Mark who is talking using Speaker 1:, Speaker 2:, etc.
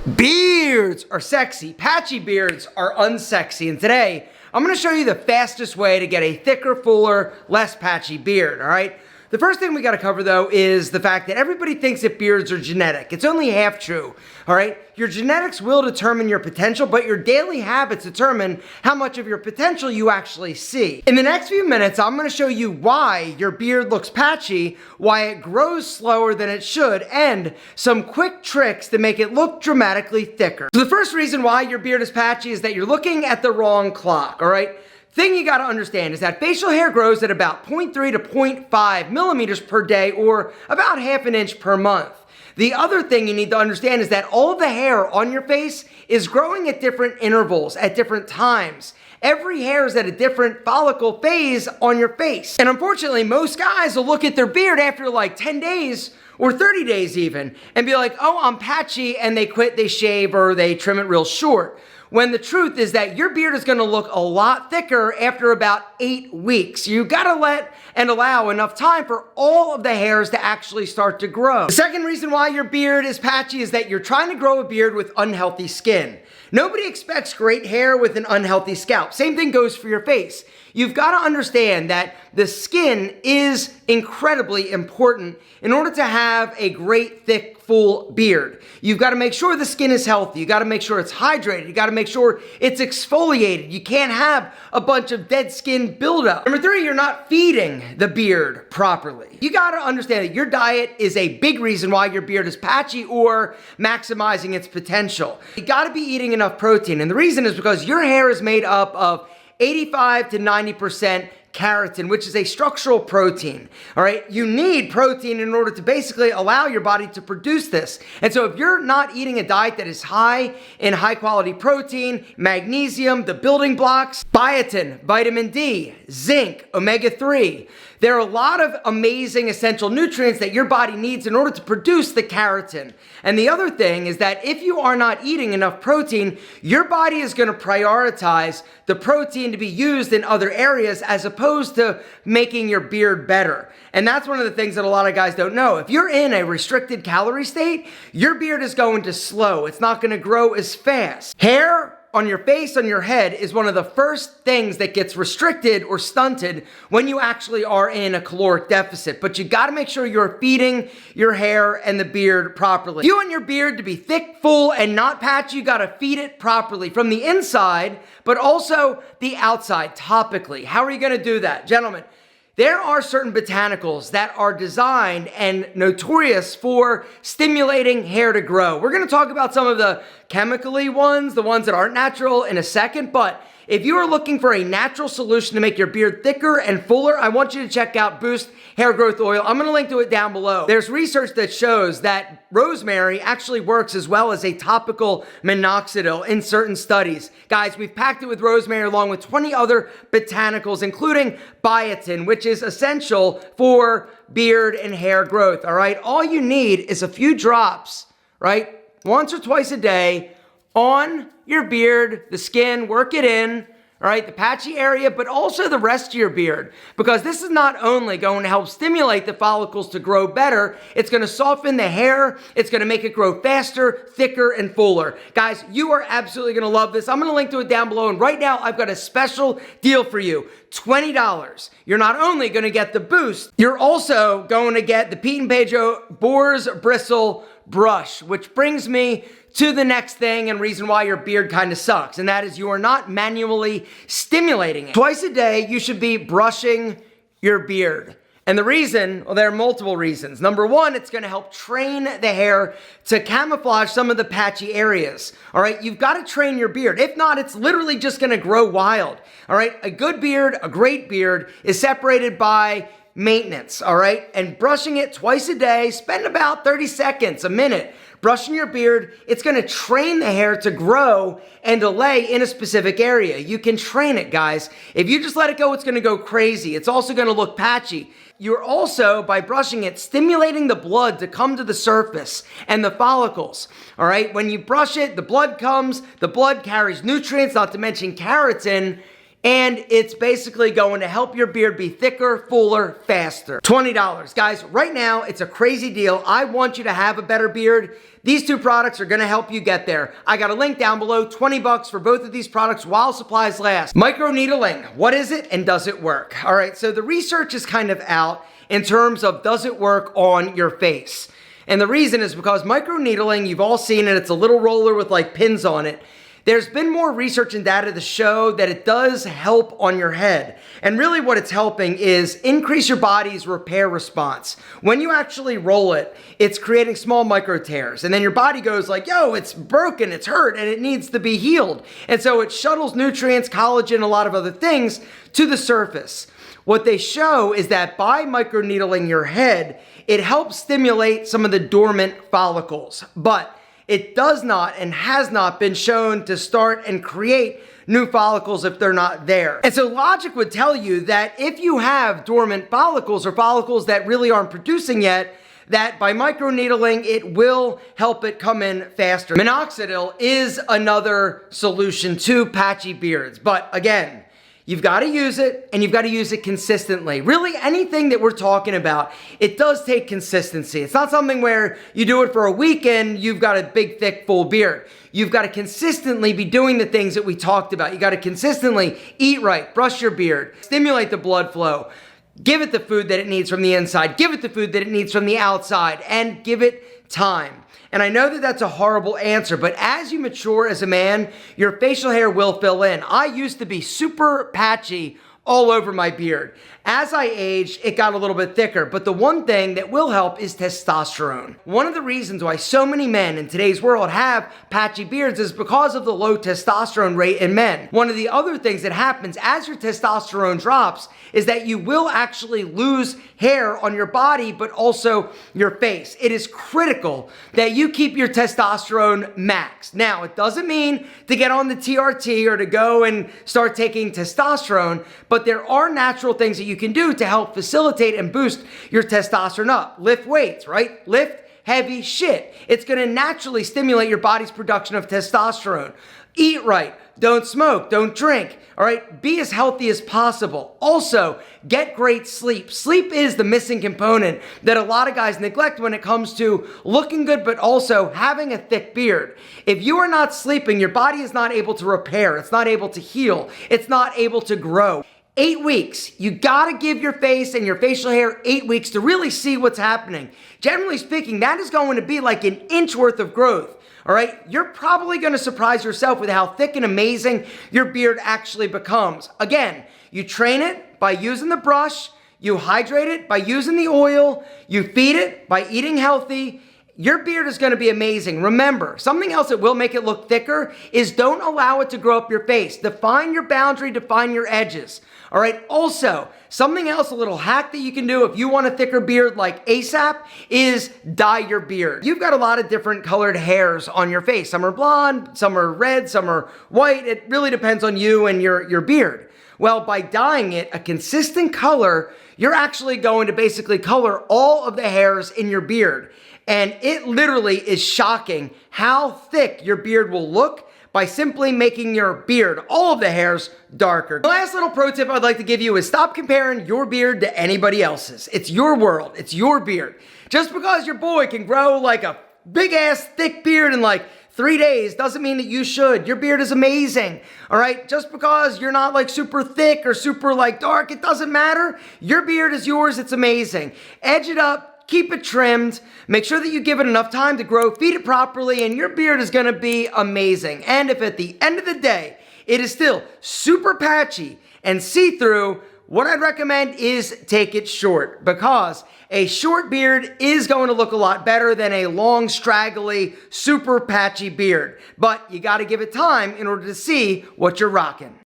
Speaker 1: Beards are sexy, patchy beards are unsexy, and today I'm going to show you the fastest way to get a thicker, fuller, less patchy beard, all right? The first thing we got to cover, though, is the fact that everybody thinks that beards are genetic. It's only half true, all right? Your genetics will determine your potential, but your daily habits determine how much of your potential you actually see. In the next few minutes, I'm going to show you why your beard looks patchy, why it grows slower than it should, and some quick tricks to make it look dramatically thicker. So the first reason why your beard is patchy is that you're looking at the wrong clock, all right? Thing you got to understand is that facial hair grows at about 0.3 to 0.5 millimeters per day, or about half an inch per month. The other thing you need to understand is that all the hair on your face is growing at different intervals, at different times. Every hair is at a different follicle phase on your face. And unfortunately, most guys will look at their beard after like 10 days or 30 days even and be like, oh, I'm patchy, and they quit, they shave, or they trim it real short. When the truth is that your beard is going to look a lot thicker after about 8 weeks. You got to let and allow enough time for all of the hairs to actually start to grow. The second reason why your beard is patchy is that you're trying to grow a beard with unhealthy skin. Nobody expects great hair with an unhealthy scalp. Same thing goes for your face. You've got to understand that the skin is incredibly important in order to have a great, thick, full beard. You've got to make sure the skin is healthy. You got to make sure it's hydrated. You got to make sure it's exfoliated. You can't have a bunch of dead skin buildup. Number 3, you're not feeding the beard properly. You got to understand that your diet is a big reason why your beard is patchy or maximizing its potential. You got to be eating enough protein, and the reason is because your hair is made up of 85 to 90% keratin, which is a structural protein, all right? You need protein in order to basically allow your body to produce this. And so if you're not eating a diet that is high in high quality protein, magnesium, the building blocks, biotin, vitamin D, zinc, omega-3, there are a lot of amazing essential nutrients that your body needs in order to produce the keratin. And the other thing is that if you are not eating enough protein, your body is going to prioritize the protein to be used in other areas as opposed to making your beard better. And that's one of the things that a lot of guys don't know. If you're in a restricted calorie state, your beard is going to slow. It's not going to grow as fast. Hair on your face, on your head, is one of the first things that gets restricted or stunted when you actually are in a caloric deficit. But you gotta make sure you're feeding your hair and the beard properly. If you want your beard to be thick, full, and not patchy, you gotta feed it properly from the inside, but also the outside, topically. How are you gonna do that? Gentlemen, there are certain botanicals that are designed and notorious for stimulating hair to grow. We're going to talk about some of the chemically ones, the ones that aren't natural, in a second, but if you are looking for a natural solution to make your beard thicker and fuller, I want you to check out Boost Hair Growth Oil. I'm going to link to it down below. There's research that shows that rosemary actually works as well as a topical minoxidil in certain studies. Guys, we've packed it with rosemary along with 20 other botanicals, including biotin, which is essential for beard and hair growth, all right? All you need is a few drops, right? Once or twice a day on your beard, the skin, work it in, all right, the patchy area, but also the rest of your beard, because this is not only going to help stimulate the follicles to grow better, it's going to soften the hair, it's going to make it grow faster, thicker, and fuller. Guys, you are absolutely going to love this. I'm going to link to it down below, and right now I've got a special deal for you. $20. You're not only going to get the boost, you're also going to get the Pete and Pedro Boar's Bristle Brush, which brings me to the next thing and reason why your beard kind of sucks, and that is you are not manually stimulating it. Twice a day, you should be brushing your beard. And the reason, well, there are multiple reasons. Number 1, it's going to help train the hair to camouflage some of the patchy areas. All right, you've got to train your beard. If not, it's literally just going to grow wild. All right, a good beard, a great beard is separated by maintenance, all right? And brushing it twice a day, spend about 30 seconds, a minute, brushing your beard. It's going to train the hair to grow and to lay in a specific area. You can train it, guys. If you just let it go, it's going to go crazy. It's also going to look patchy. You're also, by brushing it, stimulating the blood to come to the surface and the follicles, all right? When you brush it, the blood comes, the blood carries nutrients, not to mention keratin, and it's basically going to help your beard be thicker, fuller, faster. $20. Guys, right now, it's a crazy deal. I want you to have a better beard. These two products are gonna help you get there. I got a link down below, 20 bucks for both of these products while supplies last. Microneedling, what is it and does it work? All right, so the research is kind of out in terms of does it work on your face? And the reason is because microneedling, you've all seen it, it's a little roller with like pins on it. There's been more research and data to show that it does help on your head. And really what it's helping is increase your body's repair response. When you actually roll it, it's creating small micro tears. And then your body goes like, yo, it's broken, it's hurt, and it needs to be healed. And so it shuttles nutrients, collagen, a lot of other things to the surface. What they show is that by microneedling your head, it helps stimulate some of the dormant follicles. But it does not and has not been shown to start and create new follicles if they're not there. And so logic would tell you that if you have dormant follicles or follicles that really aren't producing yet, that by microneedling, it will help it come in faster. Minoxidil is another solution to patchy beards. But again, you've got to use it, and you've got to use it consistently. Really, anything that we're talking about, it does take consistency. It's not something where you do it for a weekend, you've got a big, thick, full beard. You've got to consistently be doing the things that we talked about. You got to consistently eat right, brush your beard, stimulate the blood flow, give it the food that it needs from the inside, give it the food that it needs from the outside, and give it time. And I know that that's a horrible answer, but as you mature as a man, your facial hair will fill in. I used to be super patchy all over my beard. As I aged, it got a little bit thicker, but the one thing that will help is testosterone. One of the reasons why so many men in today's world have patchy beards is because of the low testosterone rate in men. One of the other things that happens as your testosterone drops is that you will actually lose hair on your body, but also your face. It is critical that you keep your testosterone maxed. Now, it doesn't mean to get on the TRT or to go and start taking testosterone, but there are natural things that you can do to help facilitate and boost your testosterone up. Lift weights, right? Lift heavy shit. It's gonna naturally stimulate your body's production of testosterone. Eat right. Don't smoke. Don't drink. All right? Be as healthy as possible. Also, get great sleep. Sleep is the missing component that a lot of guys neglect when it comes to looking good, but also having a thick beard. If you are not sleeping, your body is not able to repair. It's not able to heal. It's not able to grow. 8 weeks. You gotta give your face and your facial hair 8 weeks to really see what's happening. Generally speaking, that is going to be like an inch worth of growth. All right, you're probably gonna surprise yourself with how thick and amazing your beard actually becomes. Again, you train it by using the brush, you hydrate it by using the oil, you feed it by eating healthy. Your beard is gonna be amazing. Remember, something else that will make it look thicker is don't allow it to grow up your face. Define your boundary, define your edges. All right, also, something else, a little hack that you can do if you want a thicker beard like ASAP is dye your beard. You've got a lot of different colored hairs on your face. Some are blonde, some are red, some are white. It really depends on you and your beard. Well, by dyeing it a consistent color, you're actually going to basically color all of the hairs in your beard. And it literally is shocking how thick your beard will look by simply making your beard, all of the hairs, darker. The last little pro tip I'd like to give you is stop comparing your beard to anybody else's. It's your world, it's your beard. Just because your boy can grow like a big ass thick beard in like 3 days doesn't mean that you should. Your beard is amazing, all right? Just because you're not like super thick or super like dark, it doesn't matter. Your beard is yours, it's amazing. Edge it up. Keep it trimmed, make sure that you give it enough time to grow, feed it properly, and your beard is gonna be amazing. And if at the end of the day, it is still super patchy and see-through, what I'd recommend is take it short, because a short beard is going to look a lot better than a long, straggly, super patchy beard. But you gotta give it time in order to see what you're rocking.